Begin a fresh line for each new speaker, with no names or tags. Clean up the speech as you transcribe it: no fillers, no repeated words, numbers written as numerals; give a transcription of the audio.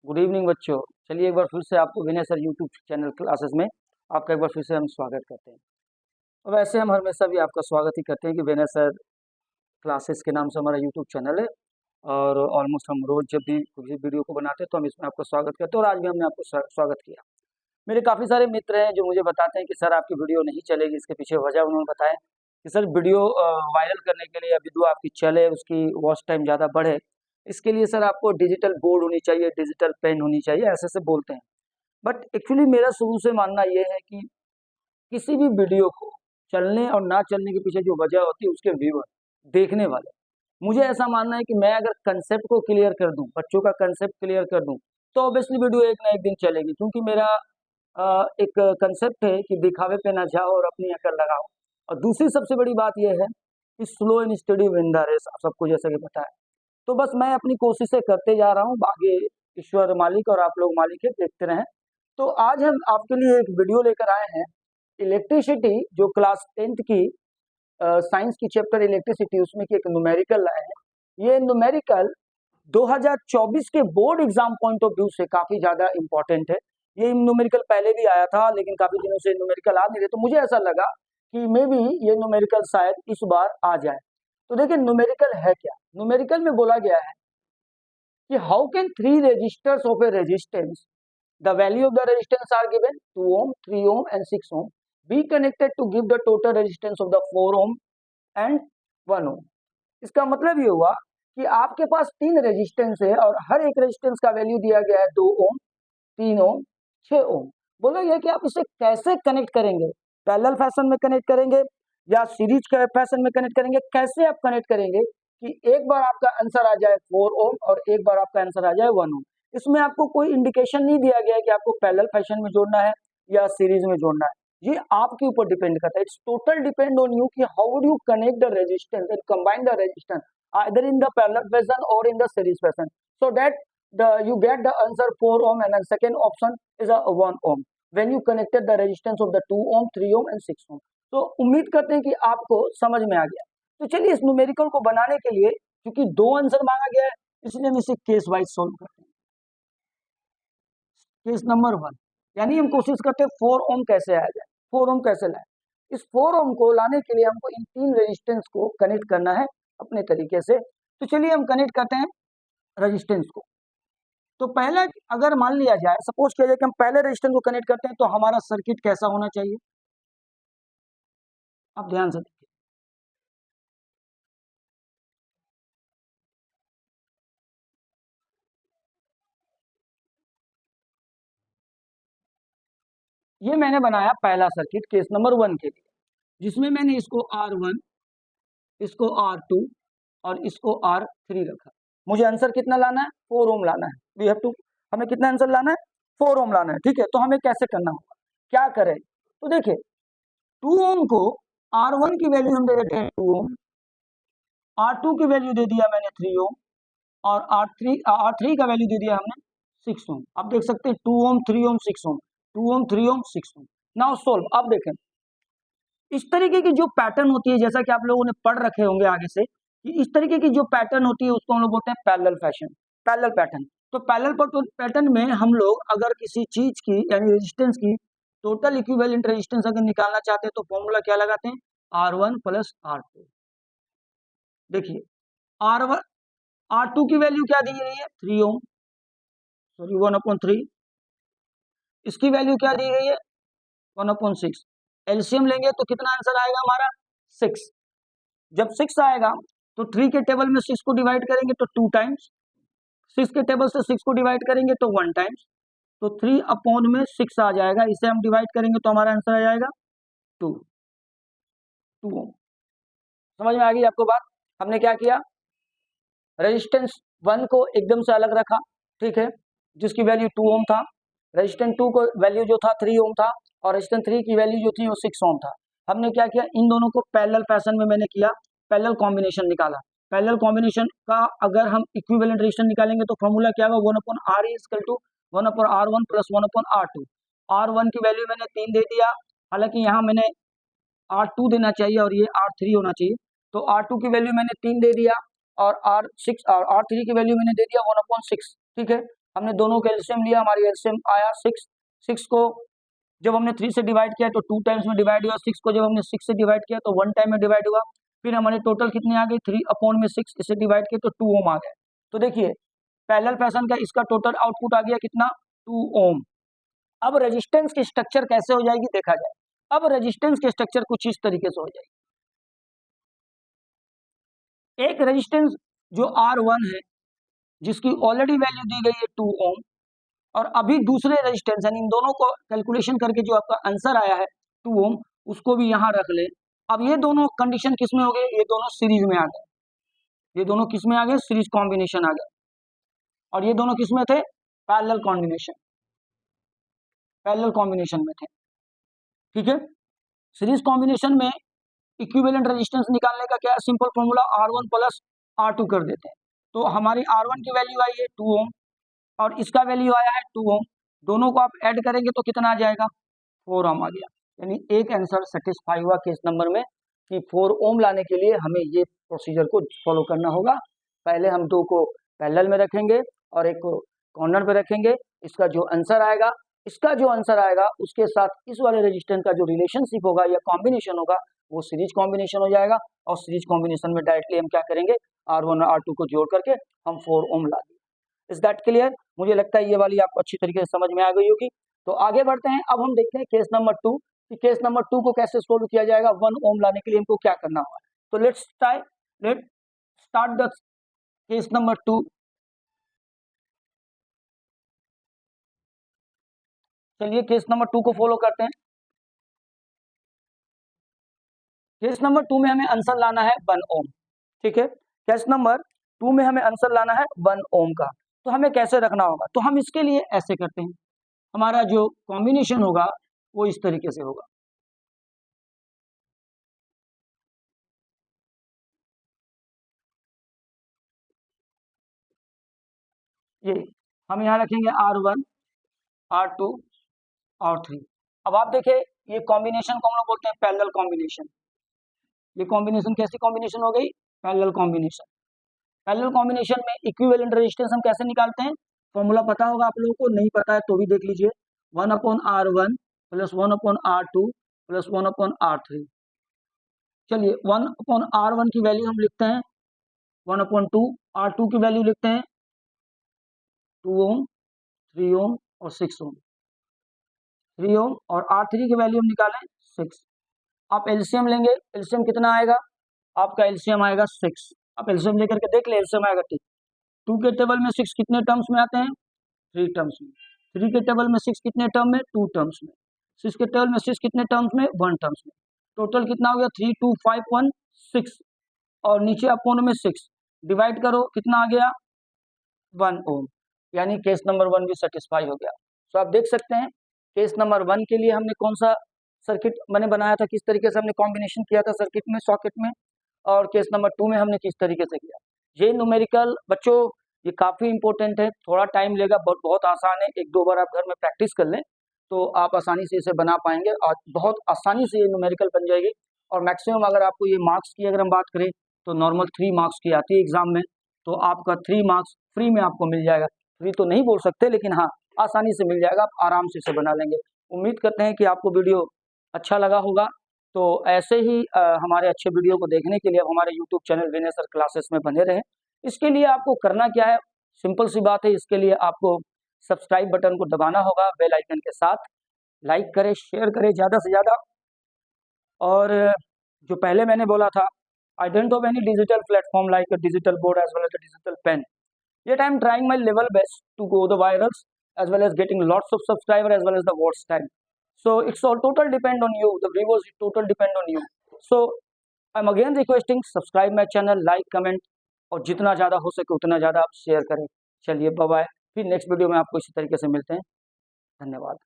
Good evening बच्चों। चलिए एक बार फिर से आपको विनय सर यूट्यूब चैनल क्लासेस में आपका एक बार फिर से हम स्वागत करते हैं। और वैसे हम हमेशा भी आपका स्वागत ही करते हैं कि विनय सर क्लासेस के नाम से हमारा यूट्यूब चैनल है और ऑलमोस्ट हम रोज जब भी कोई वीडियो को बनाते हैं तो हम इसमें आपका स्वागत करते हैं और आज भी हमने आपको स्वागत किया। मेरे काफ़ी सारे मित्र हैं जो मुझे बताते हैं कि सर आपकी वीडियो नहीं चलेगी, इसके पीछे वजह उन्होंने बताया कि सर वीडियो वायरल करने के लिए या वीडियो आपकी चले, उसकी वॉच टाइम ज़्यादा बढ़े, इसके लिए सर आपको डिजिटल बोर्ड होनी चाहिए, डिजिटल पेन होनी चाहिए, ऐसे से बोलते हैं। बट एक्चुअली मेरा शुरू से मानना ये है कि किसी भी वीडियो को चलने और ना चलने के पीछे जो वजह होती है उसके व्यूअर, देखने वाले, मुझे ऐसा मानना है कि मैं अगर कंसेप्ट को क्लियर कर दूं, बच्चों का कंसेप्ट क्लियर कर दूं, तो ऑब्वियसली वीडियो एक ना एक दिन चलेगी। क्योंकि मेरा एक कंसेप्ट है कि दिखावे पे ना जाओ और अपनी अकल लगाओ। और दूसरी सबसे बड़ी बात यह है कि slow and steady win the race, आप सबको जैसे कि पता है। तो बस मैं अपनी कोशिशें करते जा रहा हूँ, आगे ईश्वर मालिक और आप लोग मालिक है, देखते रहें। तो आज हम आपके लिए एक वीडियो लेकर आए हैं, इलेक्ट्रिसिटी जो क्लास 10th की साइंस की चैप्टर इलेक्ट्रिसिटी, उसमें की एक न्यूमेरिकल लाए हैं। ये न्यूमेरिकल 2024 के board exam point of view से काफी ज्यादा इंपॉर्टेंट है। ये न्यूमेरिकल पहले भी आया था लेकिन काफी दिनों से न्यूमेरिकल आ नहीं रहे, तो मुझे ऐसा लगा कि मे बी ये न्यूमेरिकल शायद इस बार आ जाए। तो देखिए न्यूमेरिकल है क्या। न्यूमेरिकल में बोला गया है कि how can three resistors of a resistance, the value of the resistance are given 2 ohm, 3 ohm and 6 ohm, be connected to give the total resistance of the 4 ohm and 1 ohm। इसका मतलब ये हुआ कि आपके पास 3 रेजिस्टेंस है और हर एक resistance का वैल्यू दिया गया है 2 ohm, 3 ohm, 6 ohm। बोला गया कि आप इसे कैसे कनेक्ट करेंगे, पैरेलल फैशन में कनेक्ट करेंगे या सीरीज के फैशन में कनेक्ट करेंगे, कैसे आप कनेक्ट करेंगे कि एक बार आपका आंसर आ जाए 4 ohm और एक बार आपका आंसर आ जाए 1 ohm। इसमें आपको कोई इंडिकेशन नहीं दिया गया है कि आपको पैरेलल फैशन में जोड़ना है या सीरीज में जोड़ना है। ये आपके ऊपर डिपेंड करता है। It's total depend on you कि how would you connect the resistance and combine the resistance either in the parallel fashion or in the series fashion, so that you get the answer 4 ohm and then second option is a 1 ohm when you connected the resistance of the 2 ohm, 3 ohm and 6 ohm। तो उम्मीद करते हैं कि आपको समझ में आ गया। तो चलिए इस न्यूमेरिकल को बनाने के लिए, क्योंकि 2 आंसर मांगा गया है, इसलिए हम इसे केस वाइज सोल्व करते हैं। केस नंबर 1, यानी हम कोशिश करते हैं 4 ओम कैसे आया जाए, 4 ओम कैसे लाए। इस 4 ओम को लाने के लिए हमको इन 3 रेजिस्टेंस को कनेक्ट करना है अपने तरीके से। तो चलिए हम कनेक्ट करते हैं रेजिस्टेंस को। तो पहले अगर मान लिया जाए, सपोज किया जाए कि हम पहले रेजिस्टेंस को कनेक्ट करते हैं, तो हमारा सर्किट कैसा होना चाहिए, आप ध्यान से देखिए। ये मैंने बनाया पहला सर्किट केस नंबर 1 के लिए, जिसमें मैंने इसको R1, इसको R2 और इसको R3 रखा। मुझे आंसर कितना लाना है, 4 ओम लाना है। वी हैव टू, हमें कितना आंसर लाना है, 4 ओम लाना है। ठीक है, तो हमें कैसे करना होगा, क्या करें। तो देखिए 2 ओम को R1 की वैल्यू हम दे देते हैं 2 ओम, R2 की वैल्यू दे दिया मैंने 3 ओम और R3 का वैल्यू दे दिया हमने 6 ओम। आप देख सकते हैं 2 ओम, 3 ओम, 6 ओम, 2 ओम, 3 ओम, 6 ओम। Now solve. अब देखें इस तरीके की जो पैटर्न होती है, जैसा कि आप लोगों ने पढ़ रखे होंगे आगे से, कि इस तरीके की जो पैटर्न होती है उसको हम लोग बोलते हैं पैरेलल फैशन, पैरेलल पैटर्न। तो पैरेलल पैटर्न में हम लोग अगर किसी चीज की यानी रेजिस्टेंस की टोटल इक्विवेलेंट रेजिस्टेंस अगर निकालना चाहते हैं तो फॉर्मूला क्या लगाते हैं, R1 प्लस R2। देखिए R1, R2 की वैल्यू क्या दी गई है, 3 ओम, सॉरी 1/3। इसकी वैल्यू क्या दी गई है, 1/6। एलसीएम लेंगे तो कितना आंसर आएगा हमारा, 6। जब 6 आएगा तो 3 के टेबल में 6 को डिवाइड करेंगे तो 2 टाइम्स, 6 के टेबल से 6 को डिवाइड करेंगे तो 1 टाइम्स, तो 3/6 आ जाएगा। इसे हम डिवाइड करेंगे तो हमारा आंसर आ जाएगा 2 ओम। समझ में आ गई आपको बात। हमने क्या किया, रेजिस्टेंस 1 को एकदम से अलग रखा, ठीक है, जिसकी वैल्यू 2 ओम था। रेजिस्टेंस 2 को वैल्यू जो था 3 ओम था और रेजिस्टेंस 3 की वैल्यू जो थी वो 6 ओम था। हमने क्या किया, इन दोनों को पैरेलल फैशन में मैंने किया, पैरेलल कॉम्बिनेशन निकाला। पैरेलल कॉम्बिनेशन का अगर हम इक्विवेलेंट रेजिस्टेंस निकालेंगे तो फॉर्मूला क्या होगा, 1/R equal to 1/R1 plus 1/R2। R1 की वैल्यू मैंने 3 दे दिया, हालांकि यहाँ मैंने R2 देना चाहिए और ये R3 होना चाहिए। तो R2 की वैल्यू मैंने 3 दे दिया और R3 की वैल्यू मैंने दे दिया 1/6। ठीक है, हमने दोनों का एलसीएम लिया, हमारी एलसीएम आया 6। 6 को जब हमने 3 से डिवाइड किया तो 2 टाइम्स में डिवाइड हुआ, 6 को जब हमने 6 से डिवाइड किया तो 1 टाइम में डिवाइड हुआ, फिर हमारे टोटल कितने आ गए 3/6, इसे डिवाइड किए तो 2 ओम आ गए। तो देखिए पैरेलल फैशन का इसका टोटल आउटपुट आ गया कितना 2 ओम। अब रेजिस्टेंस की स्ट्रक्चर कैसे हो जाएगी देखा जाए। अब रेजिस्टेंस की स्ट्रक्चर कुछ इस तरीके से हो जाएगी। एक रेजिस्टेंस जो R1 है जिसकी ऑलरेडी वैल्यू दी गई है 2 ओम, और अभी दूसरे रेजिस्टेंस यानी इन दोनों को कैलकुलेशन करके जो आपका आंसर आया है 2 ओम, उसको भी यहां रख ले। अब ये दोनों कंडीशन किस में हो गए, ये दोनों सीरीज में आ गए, ये दोनों किस में आ गए, सीरीज कॉम्बिनेशन आ गए, और ये दोनों किस में थे, पैरेलल कॉम्बिनेशन, पैरेलल कॉम्बिनेशन में थे। ठीक है, सीरीज कॉम्बिनेशन में इक्विवेलेंट रेजिस्टेंस निकालने का क्या simple formula, R1 plus R2 कर देते हैं। तो हमारी R1 की वैल्यू आई है 2 ओम और इसका वैल्यू आया है 2 ओम, दोनों को आप ऐड करेंगे तो कितना आ जाएगा 4 ओम आ गया। यानी एक आंसर सेटिस्फाई हुआ केस नंबर में कि 4 ओम लाने के लिए हमें ये प्रोसीजर को फॉलो करना होगा। पहले हम 2 को पैरेलल में रखेंगे और एक को कॉर्नर पे रखेंगे, इसका जो आंसर आएगा, इसका जो आंसर आएगा उसके साथ इस वाले रेजिस्टेंस का जो रिलेशनशिप होगा या कॉम्बिनेशन होगा वो सीरीज कॉम्बिनेशन हो जाएगा, और सीरीज कॉम्बिनेशन में डायरेक्टली हम क्या करेंगे R1 और R2 को जोड़ करके हम 4 ओम ला देंगे। Is that clear? मुझे लगता है ये वाली आपको अच्छी तरीके से समझ में आ गई होगी। तो आगे बढ़ते हैं, अब हम देखते हैं केस नंबर 2 कि केस नंबर 2 को कैसे सोल्व किया जाएगा। 1 ओम लाने के लिए हमको क्या करना होगा। तो let's start the case number 2। चलिए केस नंबर 2 को फॉलो करते हैं। केस नंबर 2 में हमें आंसर लाना है 1 ओम। ठीक है, केस नंबर 2 में हमें आंसर लाना है 1 ओम का। तो हमें कैसे रखना होगा, तो हम इसके लिए ऐसे करते हैं, हमारा जो कॉम्बिनेशन होगा वो इस तरीके से होगा। ये हम यहाँ रखेंगे R1 R2 और 3। अब आप देखिए ये कॉम्बिनेशन को हम लोग बोलते हैं पैरेलल कॉम्बिनेशन। ये कॉम्बिनेशन कैसी कॉम्बिनेशन हो गई, पैरेलल कॉम्बिनेशन। पैरेलल कॉम्बिनेशन में इक्विवेलेंट रेजिस्टेंस हम कैसे निकालते हैं, फॉर्मूला पता होगा आप लोगों को, नहीं पता है तो भी देख लीजिए, 1/R1 plus 1/R2 plus 1/R3। चलिए 1/R1 की वैल्यू हम लिखते हैं 1/2, R2 की वैल्यू लिखते हैं 2 ओम, 3 ओम और 6 ओम, 3 ओम, और R3 की वैल्यू हम निकालें 6। आप एलसीएम लेंगे, एलसीएम कितना आएगा, आपका एलसीएम आएगा 6। आप एलसीएम लेकर के देख ले, एलसीएम आएगा ठीक। 2 के टेबल में 6 कितने टर्म्स में आते हैं, 3 टर्म्स में। 3 के टेबल में 6 कितने टर्म में, 2 टर्म्स में। 6 के टेबल में 6 कितने टर्म्स में, 1 टर्म्स में। टोटल कितना हो गया 3 2 5 1 6, और नीचे अपोन में 6 डिवाइड करो कितना आ गया 1 ओम। यानी केस नंबर 1 भी सेटिस्फाई हो गया। तो आप देख सकते हैं केस नंबर 1 के लिए हमने कौन सा सर्किट मैंने बनाया था, किस तरीके से हमने कॉम्बिनेशन किया था सर्किट में, सॉकेट में, और केस नंबर 2 में हमने किस तरीके से किया। ये न्यूमेरिकल बच्चों ये काफ़ी इंपॉर्टेंट है, थोड़ा टाइम लेगा, बहुत आसान है, 1-2 बार आप घर में प्रैक्टिस कर लें तो आप आसानी से इसे बना पाएंगे और बहुत आसानी से ये न्यूमेरिकल बन जाएगी। और मैक्सिमम अगर आपको ये मार्क्स की अगर हम बात करें तो नॉर्मल 3 मार्क्स की आती है एग्जाम में, तो आपका 3 मार्क्स फ्री में आपको मिल जाएगा। फ्री तो नहीं बोल सकते लेकिन हाँ आसानी से मिल जाएगा, आप आराम से इसे बना लेंगे। उम्मीद करते हैं कि आपको वीडियो अच्छा लगा होगा। तो ऐसे ही हमारे अच्छे वीडियो को देखने के लिए आप हमारे यूट्यूब चैनल विनय सर क्लासेस में बने रहें। इसके लिए आपको करना क्या है, सिंपल सी बात है, इसके लिए आपको सब्सक्राइब बटन को दबाना होगा बेल आइकन के साथ, लाइक करें शेयर करें ज़्यादा से ज़्यादा। और जो पहले मैंने बोला था, I don't have any digital platform like a digital board as well as a digital pen, yet I am trying my level best to go the virals as well as getting lots of subscriber as well as the watch time. So it's all total depend on you, the viewers total depend on you. So I'm again requesting subscribe my channel, like comment, और जितना ज़्यादा हो सके उतना ज़्यादा आप share करें। चलिए बाय बाय, फिर नेक्स्ट वीडियो में आपको इसी तरीके से मिलते हैं। धन्यवाद।